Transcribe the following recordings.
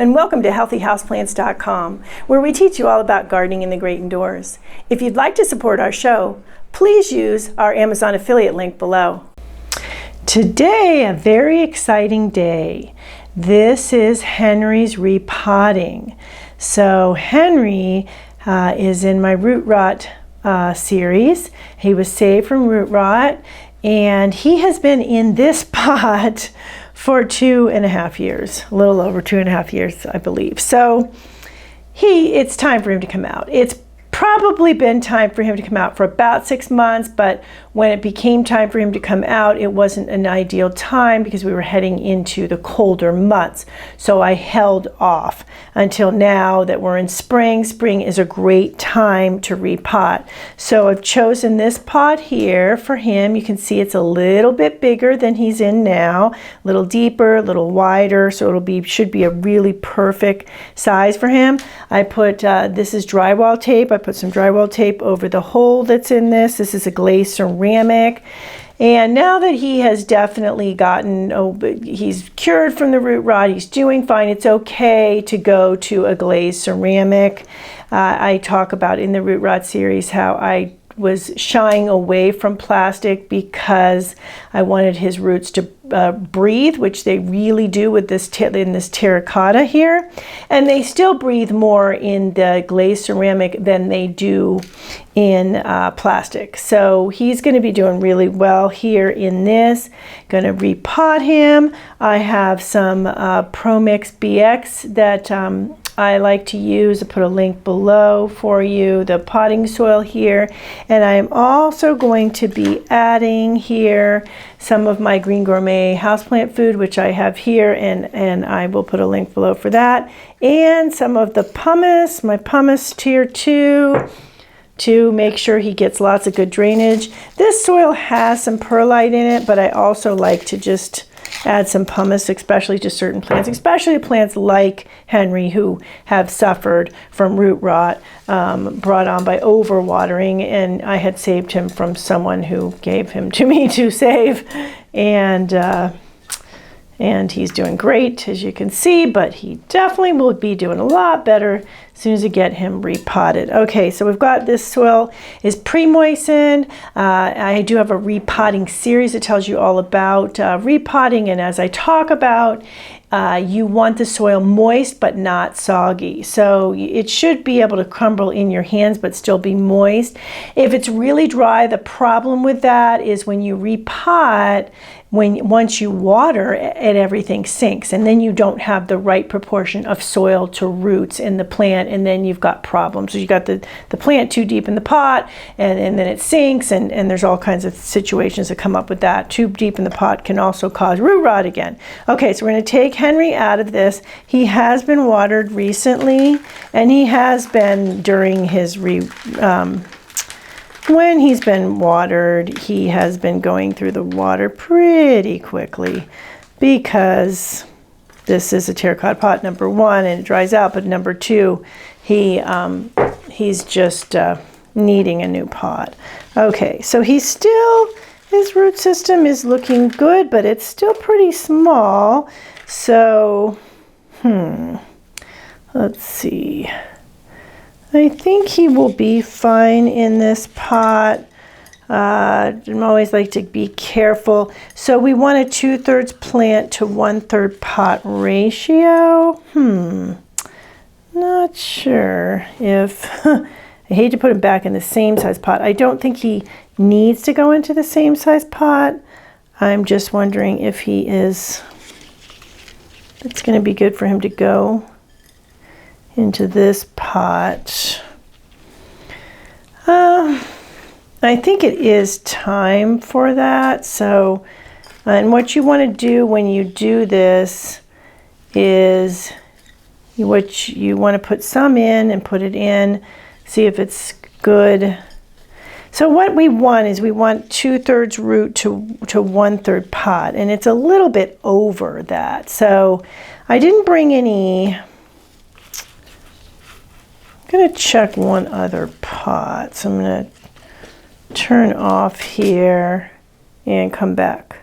and welcome to healthyhouseplants.com, where we teach you all about gardening in the great indoors. If you'd like to support our show, please use our Amazon affiliate link below. Today, a very exciting day. This is Henry's repotting. So Henry is in my root rot series. He was saved from root rot, and he has been in this pot for 2.5 years, a little over 2.5 years, I believe. So it's time for him to come out. It's probably been time for him to come out for about 6 months, but when it became time for him to come out, it wasn't an ideal time because we were heading into the colder months. So I held off until now that we're in spring. Spring is a great time to repot. So I've chosen this pot here for him. You can see it's a little bit bigger than he's in now, a little deeper, a little wider, so should be a really perfect size for him. I put, this is drywall tape. I put some drywall tape over the hole that's in this. This is a glazed ceramic. And now that he has definitely he's cured from the root rot, he's doing fine, it's okay to go to a glazed ceramic. I talk about in the root rot series how I was shying away from plastic because I wanted his roots to breathe, which they really do with this in this terracotta here, and they still breathe more in the glazed ceramic than they do in plastic. So he's going to be doing really well here in this. Going to repot him. I have some ProMix BX that I like to use. I put a link below for you, the potting soil here, and I am also going to be adding here some of my Green Gourmet houseplant food, which I have here, and I will put a link below for that, and some of the pumice, my pumice tier 2, to make sure he gets lots of good drainage. This soil has some perlite in it, but I also like to just add some pumice, especially to certain plants, especially plants like Henry who have suffered from root rot brought on by overwatering, and I had saved him from someone who gave him to me to save, and he's doing great, as you can see, but he definitely will be doing a lot better as soon as we get him repotted. Okay, so we've got this soil is pre-moistened. I do have a repotting series that tells you all about repotting, and as I talk about, you want the soil moist but not soggy. So it should be able to crumble in your hands but still be moist. If it's really dry, the problem with that is when you repot, once you water it, everything sinks, and then you don't have the right proportion of soil to roots in the plant, and then you've got problems. So you got the plant too deep in the pot, and then it sinks, and there's all kinds of situations that come up with that. Too deep in the pot can also cause root rot again. Okay, so we're going to take Henry out of this. He has been watered recently, and he has been during his when he's been watered, he has been going through the water pretty quickly because this is a terracotta pot, number 1, and it dries out, but number 2, he's just needing a new pot. Okay, so his root system is looking good, but it's still pretty small. So, let's see. I think he will be fine in this pot. I always like to be careful. So we want a 2/3 plant to 1/3 pot ratio. Not sure if, I hate to put him back in the same size pot. I don't think he needs to go into the same size pot. I'm just wondering if it's going to be good for him to go into this pot. I think it is time for that. So, and what you want to do when you do this is you want to put some in and put it in, see if it's good. So what we want is we want 2/3 root to 1/3 pot, and it's a little bit over that. So I didn't bring any. I'm going to check one other pot. So I'm going to turn off here and come back.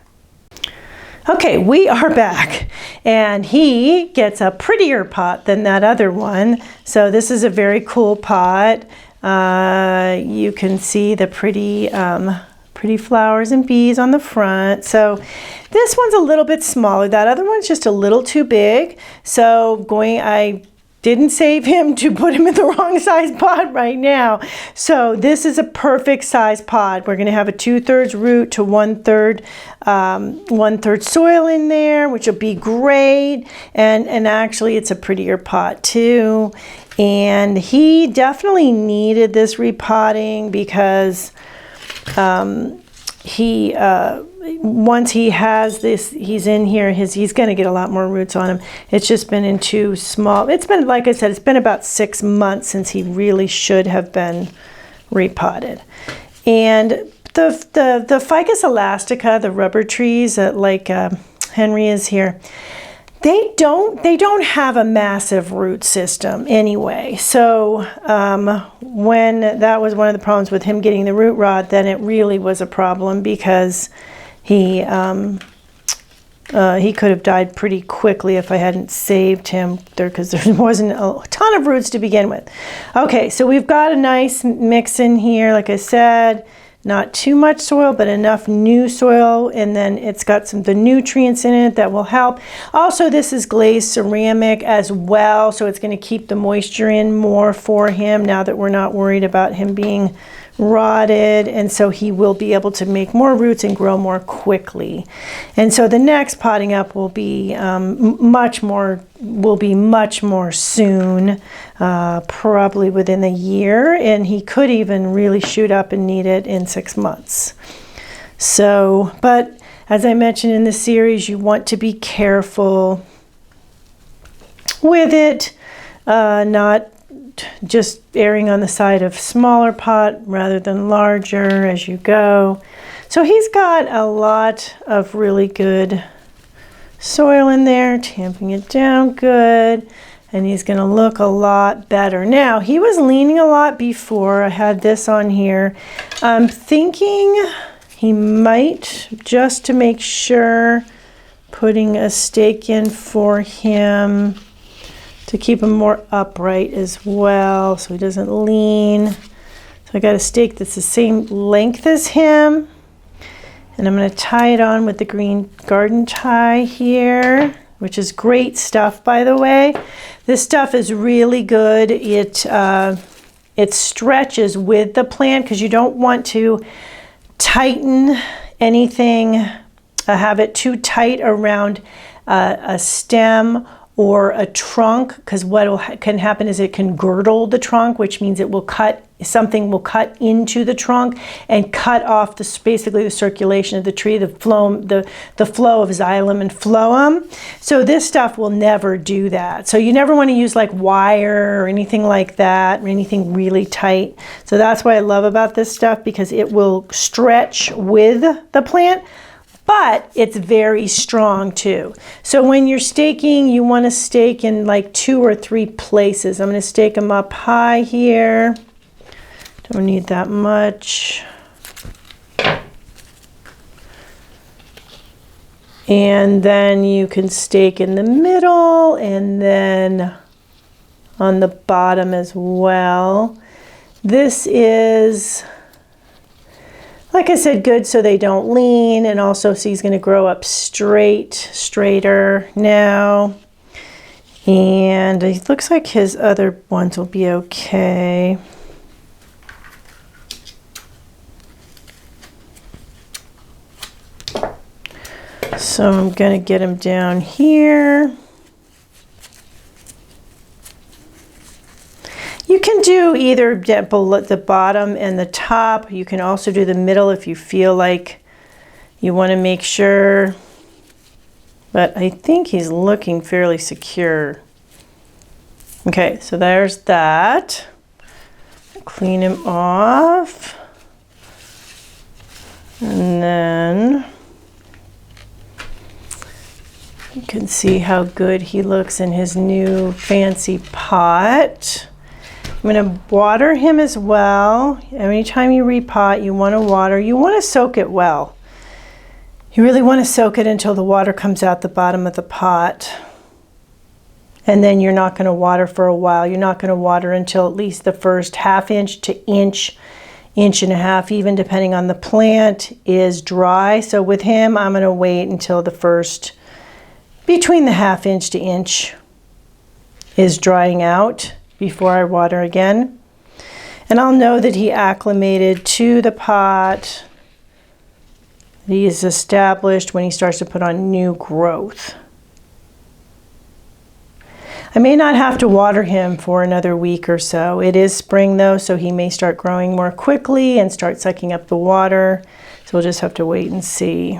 Okay, we are back. And he gets a prettier pot than that other one. So this is a very cool pot. You can see the pretty flowers and bees on the front. So this one's a little bit smaller. That other one's just a little too big. So I didn't save him to put him in the wrong size pot right now. So this is a perfect size pot. We're going to have a 2/3 root to 1/3 soil in there, which will be great. And actually it's a prettier pot too. And he definitely needed this repotting because once he has this, he's in here, he's going to get a lot more roots on him. It's just been in too small. It's been, like I said, it's been about 6 months since he really should have been repotted. And the Ficus elastica, the rubber trees that like Henry is here, they don't have a massive root system anyway. So when that was one of the problems with him getting the root rot, then it really was a problem because he could have died pretty quickly if I hadn't saved him there, because there wasn't a ton of roots to begin with. Okay, so we've got a nice mix in here, like I said. Not too much soil, but enough new soil, and then it's got the nutrients in it that will help. Also, this is glazed ceramic as well, so it's going to keep the moisture in more for him now that we're not worried about him being rotted, and so he will be able to make more roots and grow more quickly. And so the next potting up will be much more soon, probably within a year, and he could even really shoot up and need it in 6 months. So, but as I mentioned in the series, you want to be careful with it, not just erring on the side of smaller pot rather than larger as you go. So he's got a lot of really good soil in there, tamping it down good, and he's going to look a lot better. Now, he was leaning a lot before. I had this on here. I'm thinking he might, just to make sure, putting a stake in for him to keep him more upright as well, so he doesn't lean. So I got a stake that's the same length as him, and I'm going to tie it on with the green garden tie here, which is great stuff, by the way. This stuff is really good. It stretches with the plant because you don't want to tighten anything, have it too tight around a stem or a trunk, because what can happen is it can girdle the trunk, which means something will cut into the trunk and cut off basically the circulation of the tree, the flow of xylem and phloem. So this stuff will never do that. So you never want to use like wire or anything like that, or anything really tight. So that's what I love about this stuff, because it will stretch with the plant, but it's very strong too. So when you're staking, you want to stake in like 2 or 3 places. I'm going to stake them up high here. Don't need that much. And then you can stake in the middle and then on the bottom as well. This is, like I said, good so they don't lean, and also so he's going to grow up straighter now. And it looks like his other ones will be okay. So I'm going to get him down here. You can do either below the bottom and the top. You can also do the middle if you feel like you want to make sure. But I think he's looking fairly secure. Okay, so there's that. Clean him off. And then you can see how good he looks in his new fancy pot. I'm going to water him as well. Anytime you repot, you want to water. You want to soak it well. You really want to soak it until the water comes out the bottom of the pot. And then you're not going to water for a while. You're not going to water until at least the first ½ inch to inch, inch and a half, even depending on the plant, is dry. So with him, I'm going to wait until the first, between the ½ inch to inch is drying out before I water again. And I'll know that he acclimated to the pot. He is established when he starts to put on new growth. I may not have to water him for another week or so. It is spring though, so he may start growing more quickly and start sucking up the water. So we'll just have to wait and see.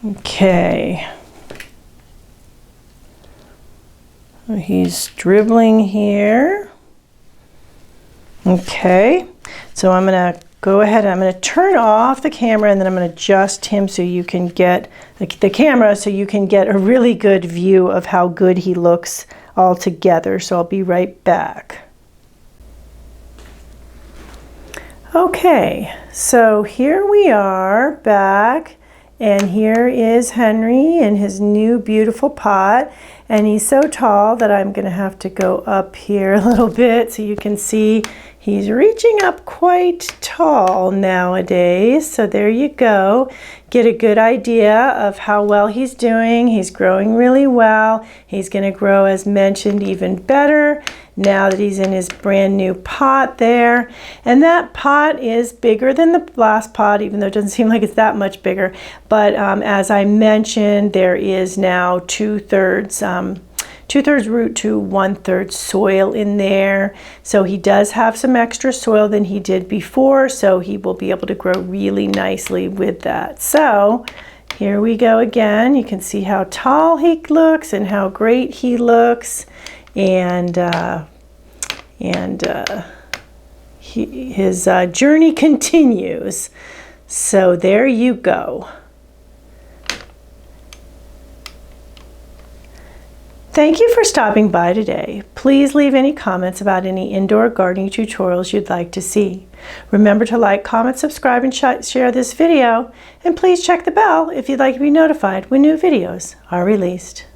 Okay. He's dribbling here. Okay, so I'm going to go ahead and I'm going to turn off the camera, and then I'm going to adjust him so you can get the camera so you can get a really good view of how good he looks all together. So I'll be right back. Okay, so here we are back, and here is Henry in his new beautiful pot, and he's so tall that I'm going to have to go up here a little bit so you can see he's reaching up quite tall nowadays. So there you go. Get a good idea of how well he's doing. He's growing really well. He's going to grow, as mentioned, even better now that he's in his brand new pot there. And that pot is bigger than the last pot, even though it doesn't seem like it's that much bigger. But as I mentioned, there is now 2/3 root to 1/3 soil in there. So he does have some extra soil than he did before, so he will be able to grow really nicely with that. So here we go again. You can see how tall he looks and how great he looks. And his journey continues. So there you go. Thank you for stopping by today. Please leave any comments about any indoor gardening tutorials you'd like to see. Remember to like, comment, subscribe, and share this video. And please check the bell if you'd like to be notified when new videos are released.